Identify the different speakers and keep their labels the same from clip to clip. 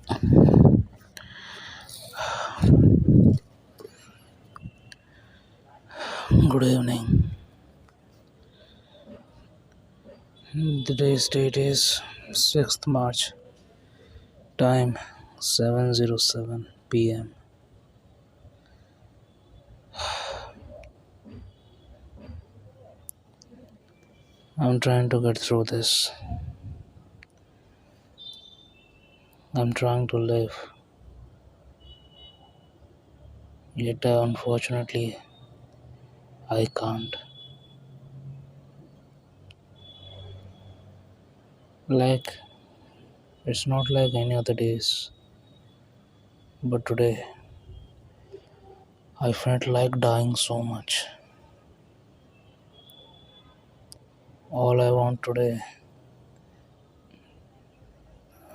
Speaker 1: Good evening. Today's date is 6th March. Time 7:07 p.m. I'm trying to get through this. I'm trying to live. Yet unfortunately I can't. Like it's not like any other days. But today I felt like dying so much. All I want today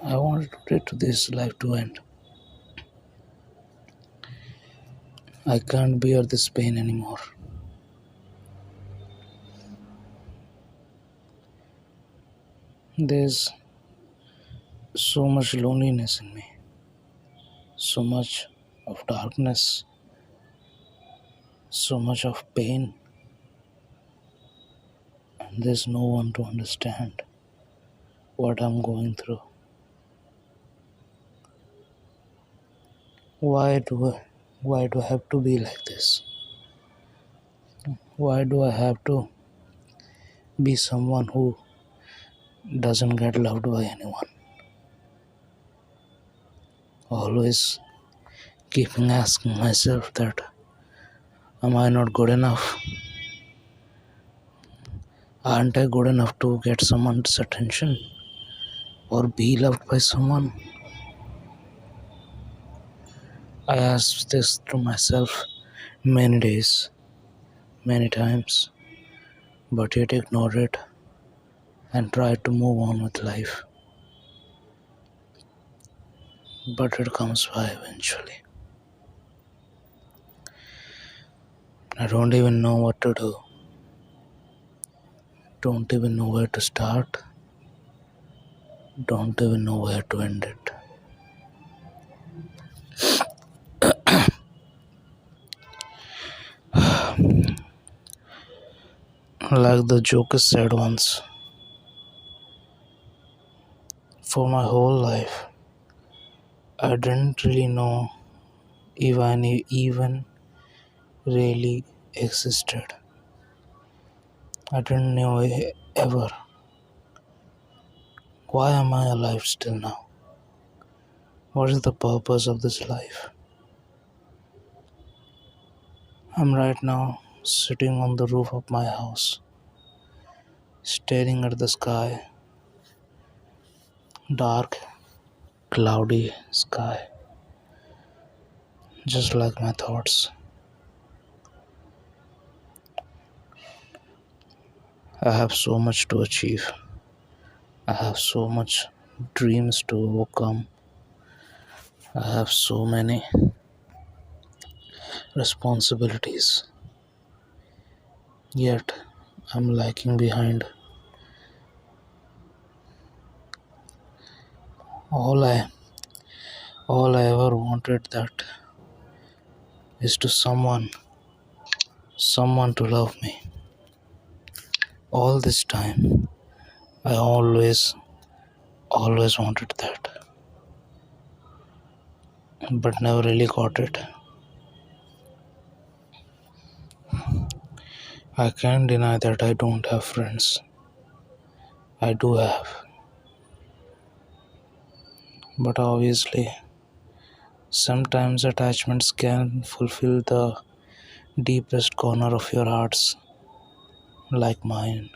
Speaker 1: I want today to this life to end. I can't bear this pain anymore. There's so much loneliness in me, so much of darkness, so much of pain, and there's no one to understand what I'm going through. Why do I have to be like this? Why do I have to be someone who doesn't get loved by anyone? Always keeping asking myself that am I not good enough? Aren't I good enough to get someone's attention or be loved by someone? I asked this to myself many days, many times, but yet ignored it and tried to move on with life. But it comes by eventually. I don't even know what to do, don't even know where to start, don't even know where to end it. Like the Joker said once, for my whole life, I didn't really know if I even really existed. I didn't know ever. Why am I alive still now? What is the purpose of this life? I'm right now sitting on the roof of my house, staring at the sky, dark, cloudy sky, just like my thoughts. I have so much to achieve. I have so much dreams to overcome. I have so many responsibilities. Yet I'm lagging behind. All I all I ever wanted that is to someone to love me. All this time I always wanted that, but never really got it. I can't deny that I don't have friends. I do have, but obviously sometimes attachments can fulfill the deepest corner of your hearts, like mine.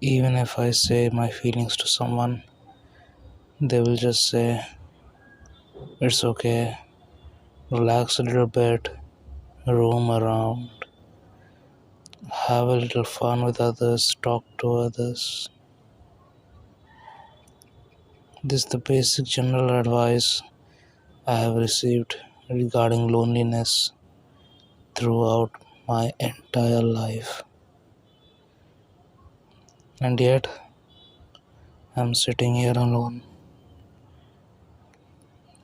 Speaker 1: Even if I say my feelings to someone, they will just say, it's okay, relax a little bit, roam around, have a little fun with others, talk to others. This is the basic general advice I have received regarding loneliness throughout my entire life. And yet, I'm sitting here alone,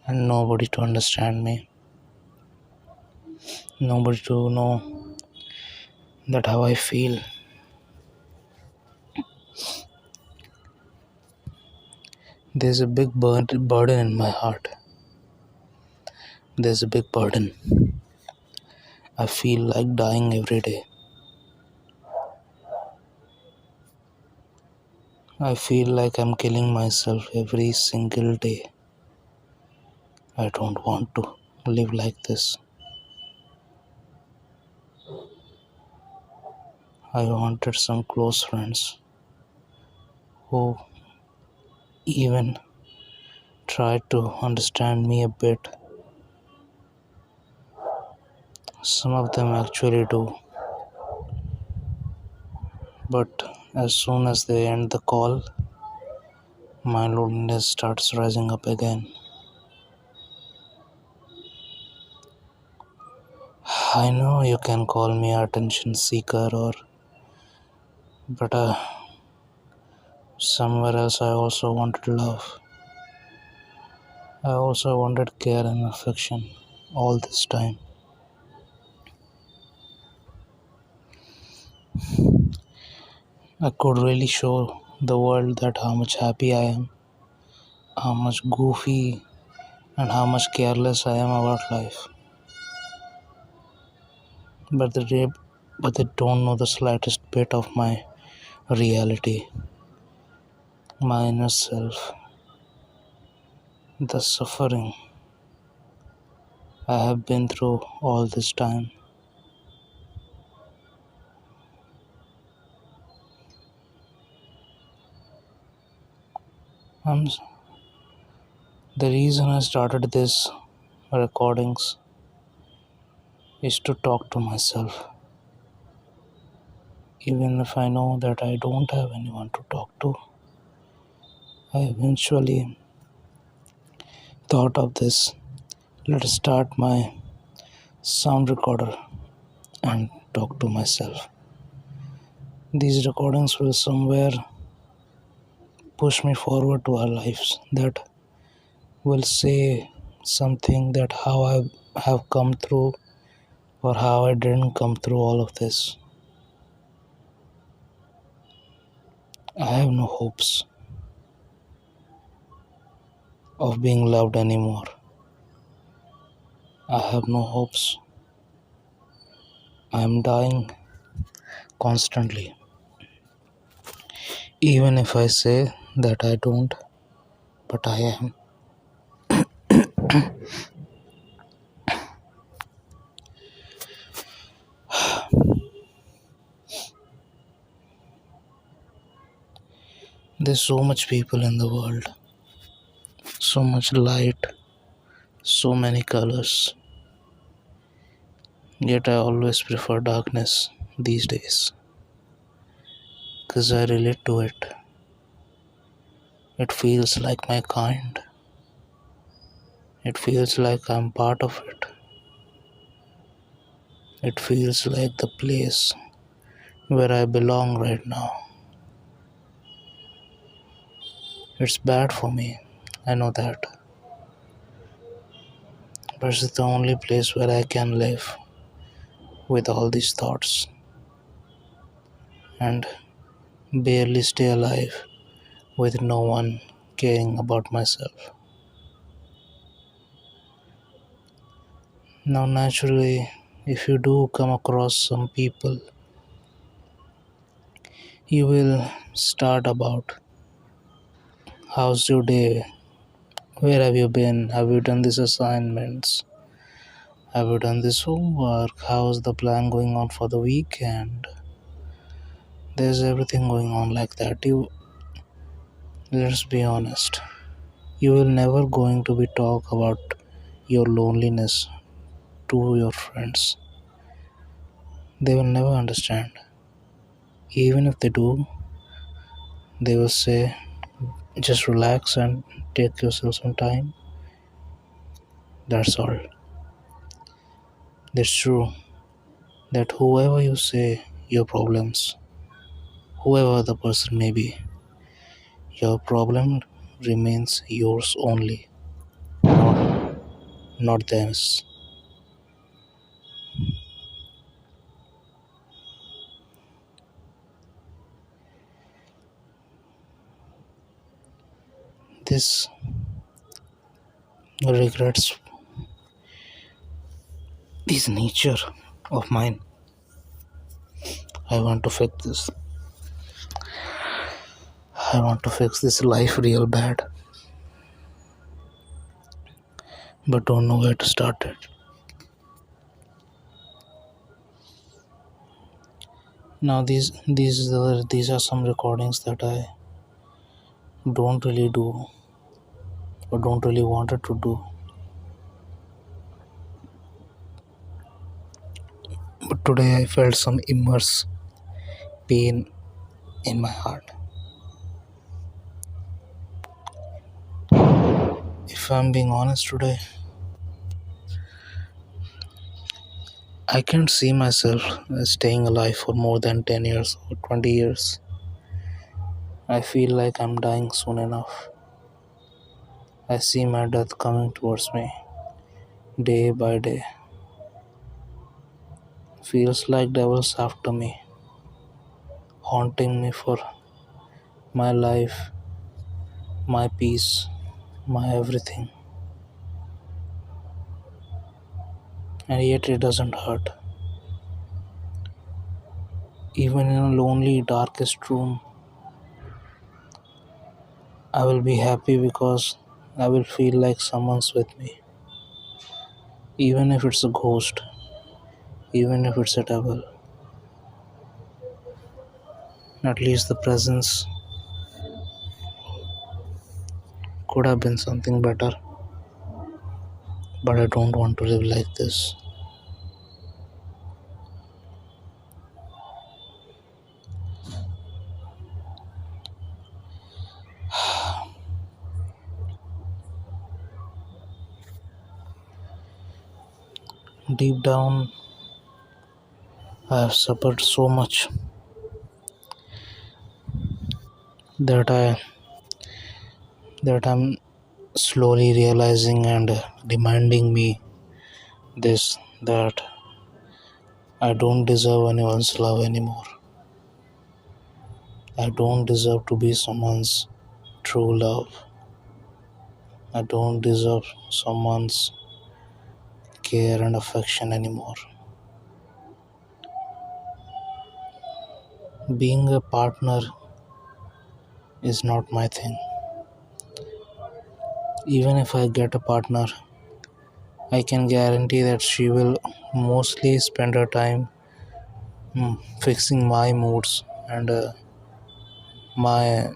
Speaker 1: and nobody to understand me, nobody to know that how I feel. There's a big burden in my heart. There's a big burden. I feel like dying every day. I feel like I'm killing myself every single day. I don't want to live like this. I wanted some close friends who even tried to understand me a bit. Some of them actually do, but as soon as they end the call, my loneliness starts rising up again. I know you can call me attention seeker but somewhere else I also wanted love. I also wanted care and affection all this time. I could really show the world that how much happy I am, how much goofy and how much careless I am about life. But they don't know the slightest bit of my reality, my inner self, the suffering I have been through all this time. I'm, the reason I started this recordings is to talk to myself, even if I know that I don't have anyone to talk to. I eventually thought of this. Let's start my sound recorder and talk to myself. These recordings will somewhere push me forward to our lives, that will say something that how I have come through or how I didn't come through all of this. I have no hopes of being loved anymore. I have no hopes. I am dying constantly. Even if I say that I don't, but I am. There's so much people in the world, so much light, so many colors. Yet I always prefer darkness these days because I relate to it. It feels like my kind. It feels like I'm part of it. It feels like the place where I belong right now. It's bad for me, I know that. But it's the only place where I can live with all these thoughts and barely stay alive with no one caring about myself. Now, naturally, if you do come across some people, you will start about how's your day? Where have you been? Have you done these assignments? Have you done this homework? How's the plan going on for the weekend? There's everything going on like that. Let's be honest. You will never going to be talk about your loneliness to your friends. They will never understand. Even if they do, they will say, just relax and take yourself some time. That's all. That's true. That whoever you say your problems, whoever the person may be, your problem remains yours only. not theirs. This regrets, this nature of mine. I want to fix this. I want to fix this life real bad, but don't know where to start it. Now these are some recordings that I don't really do or don't really wanted to do. But today I felt some immense pain in my heart. If I'm being honest today, I can't see myself staying alive for more than 10 years or 20 years. I feel like I'm dying soon enough. I see my death coming towards me day by day. Feels like devil's after me, haunting me for my life, my peace, my everything. And yet it doesn't hurt. Even in a lonely, darkest room, I will be happy because I will feel like someone's with me. Even if it's a ghost, even if it's a devil, at least the presence could have been something better. But I don't want to live like this. Deep down, I have suffered so much that I'm slowly realizing and reminding me this that I don't deserve anyone's love anymore. I don't deserve to be someone's true love. I don't deserve someone's care and affection anymore. Being a partner is not my thing. Even if I get a partner, I can guarantee that she will mostly spend her time fixing my moods and my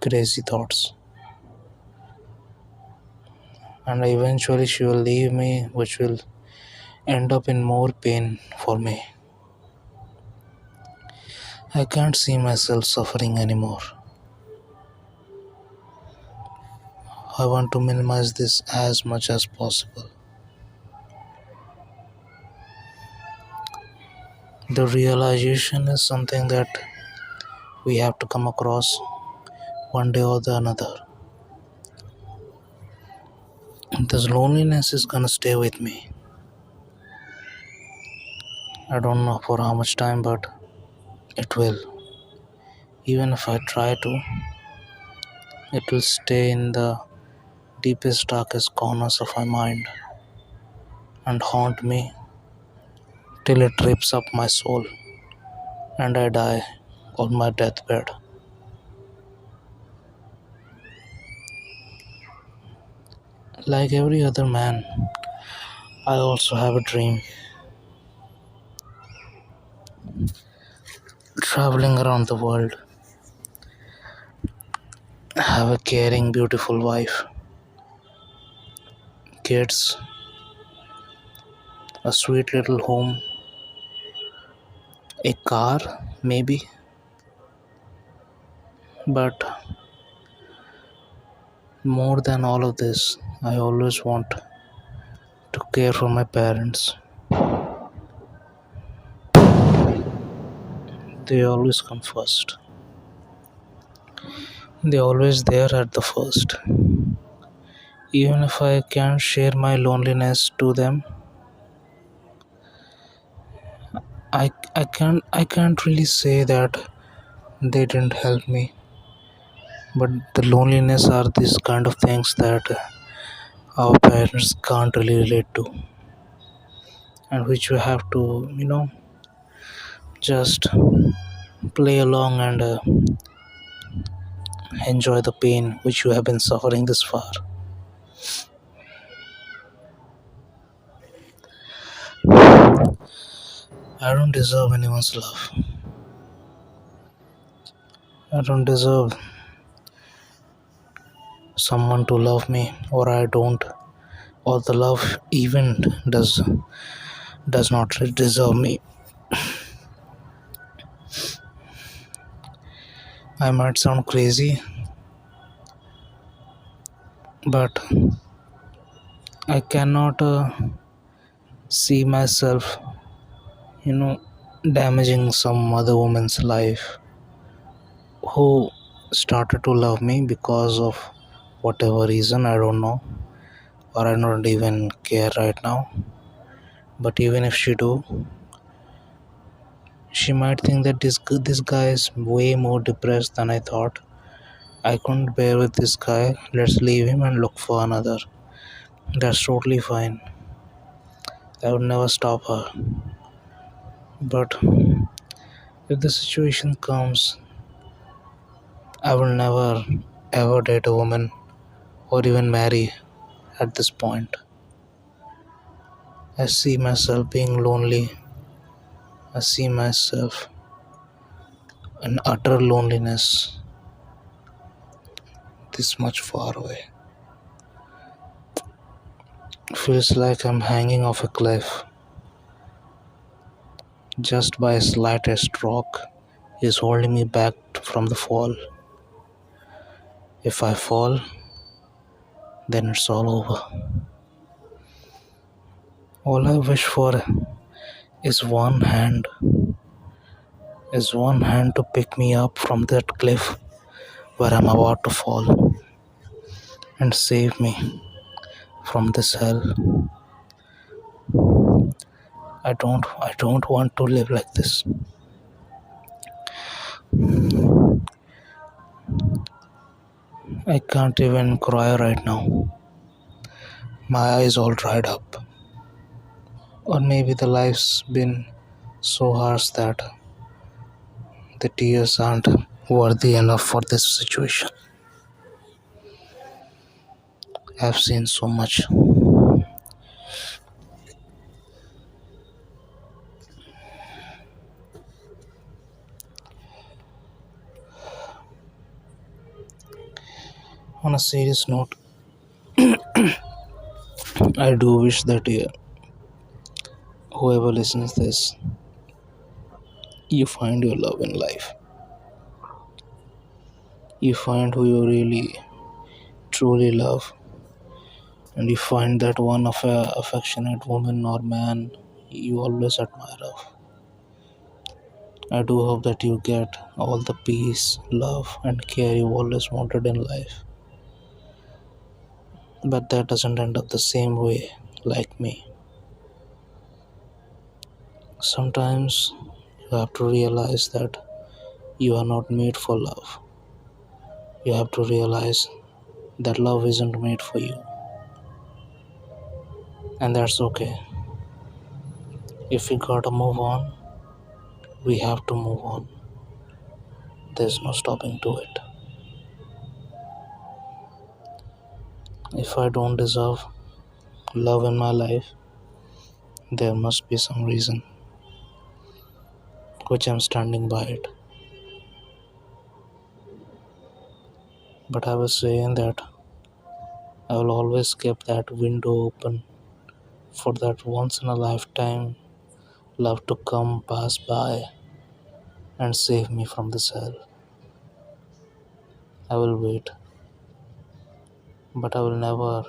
Speaker 1: crazy thoughts. And eventually she will leave me, which will end up in more pain for me. I can't see myself suffering anymore. I want to minimize this as much as possible. The realization is something that we have to come across one day or the another. This loneliness is gonna stay with me. I don't know for how much time, but it will. Even if I try to, it will stay in the deepest, darkest corners of my mind and haunt me till it rips up my soul and I die on my deathbed. Like every other man, I also have a dream. Traveling around the world, have a caring, beautiful wife, kids, a sweet little home, a car, maybe. But more than all of this, I always want to care for my parents. They always come first. They always there at the first. Even if I can't share my loneliness to them, I can't really say that they didn't help me. But the loneliness are these kind of things that our parents can't really relate to, and which we have to, just play along and enjoy the pain which you have been suffering this far. I don't deserve anyone's love. I don't deserve someone to love me, or I don't, or the love even does not deserve me. I might sound crazy, but I cannot see myself, you know, damaging some other woman's life who started to love me because of whatever reason, I don't know, or I don't even care right now. But even if she do, she might think that this guy is way more depressed than I thought. I couldn't bear with this guy. Let's leave him and look for another. That's totally fine. I would never stop her. But if the situation comes, I will never ever date a woman or even marry at this point. I see myself being lonely. I see myself in utter loneliness this much far away. Feels like I'm hanging off a cliff. Just by a slightest rock is holding me back from the fall. If I fall, then it's all over. All I wish for is one hand to pick me up from that cliff where I'm about to fall and save me from this hell. I don't want to live like this. I can't even cry right now. My eyes all dried up. Or maybe the life's been so harsh that the tears aren't worthy enough for this situation. I've seen so much. On a serious note, I do wish that whoever listens this, you find your love in life. You find who you really truly love, and you find that one of a affectionate woman or man you always admire of. I do hope that you get all the peace, love, and care you always wanted in life. But that doesn't end up the same way like me. Sometimes you have to realize that you are not made for love. You have to realize that love isn't made for you, and that's okay. If we gotta move on, we have to move on. There's no stopping to it. If I don't deserve love in my life, there must be some reason which I'm standing by it. But I was saying that I will always keep that window open for that once in a lifetime love to come pass by and save me from this hell. I will wait, but I will never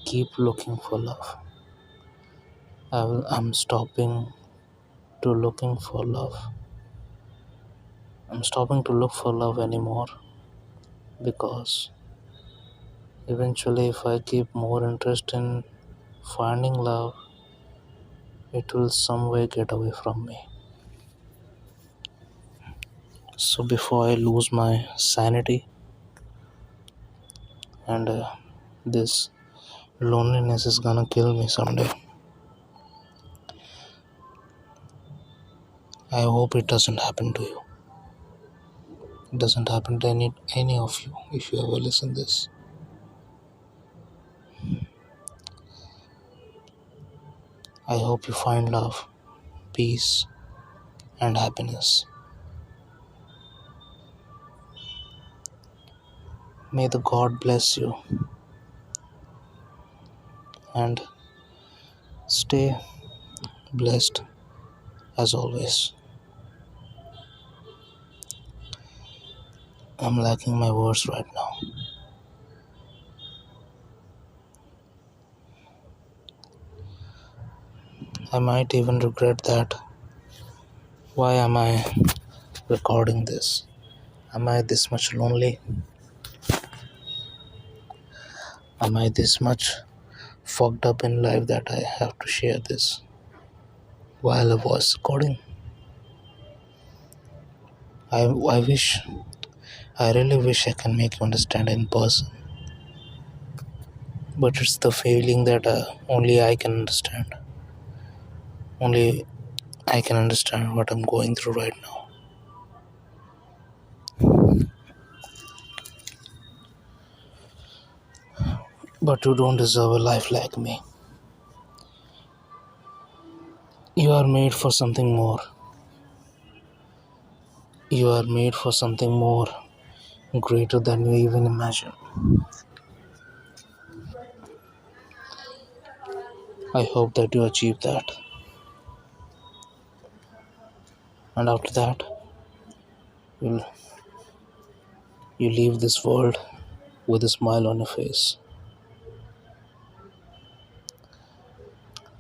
Speaker 1: keep looking for love. I'm stopping to looking for love. I'm stopping to look for love anymore because Eventually, if I keep more interest in finding love, it will some way get away from me. So before I lose my sanity and this loneliness is gonna kill me someday. I hope it doesn't happen to you. It doesn't happen to any of you if you ever listen this. I hope you find love, peace, and happiness. May the God bless you and stay blessed as always. I'm lacking my words right now. I might even regret that. Why am I recording this? Am I this much lonely? Am I this much fucked up in life that I have to share this while I was recording? I wish, I really wish I can make you understand in person. But it's the feeling that only I can understand. Only I can understand what I'm going through right now. But you don't deserve a life like me. You are made for something more. You are made for something more greater than you even imagine. I hope that you achieve that. And after that, you'll, you leave this world with a smile on your face.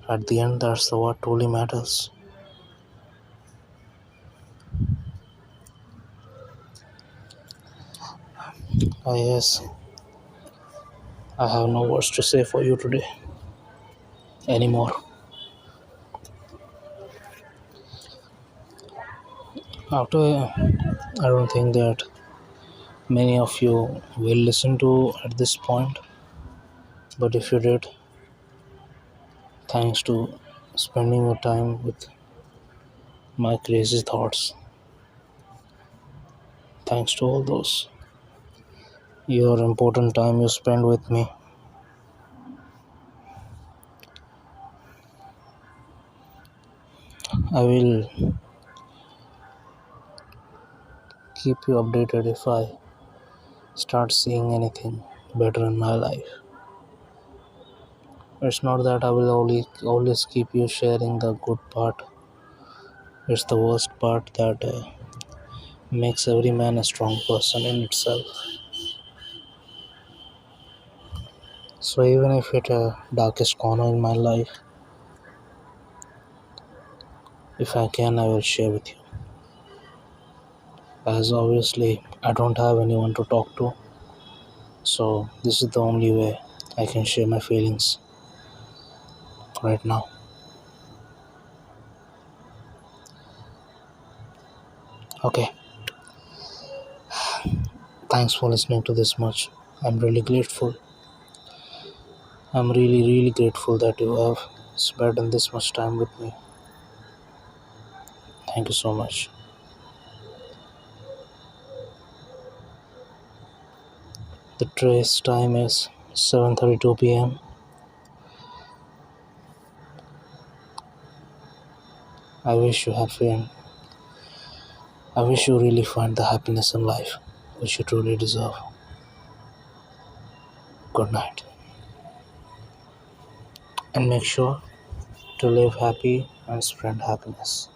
Speaker 1: At the end, that's what truly matters. Ah, yes, I have no words to say for you today anymore. After, I don't think that many of you will listen to at this point, but if you did, thanks to spending your time with my crazy thoughts. Thanks to all those your important time you spend with me. I will keep you updated if I start seeing anything better in my life. It's not that I will always keep you sharing the good part. It's the worst part that makes every man a strong person in itself. So even if it's a darkest corner in my life, if I can, I will share with you. As obviously I don't have anyone to talk to, so this is the only way I can share my feelings right now. Okay, thanks for listening to this much. I'm really grateful. I'm really grateful that you have spent this much time with me. Thank you so much. The trace time is 7:32 p.m. I wish you I wish you really find the happiness in life which you truly deserve. Good night. And make sure to live happy and spread happiness.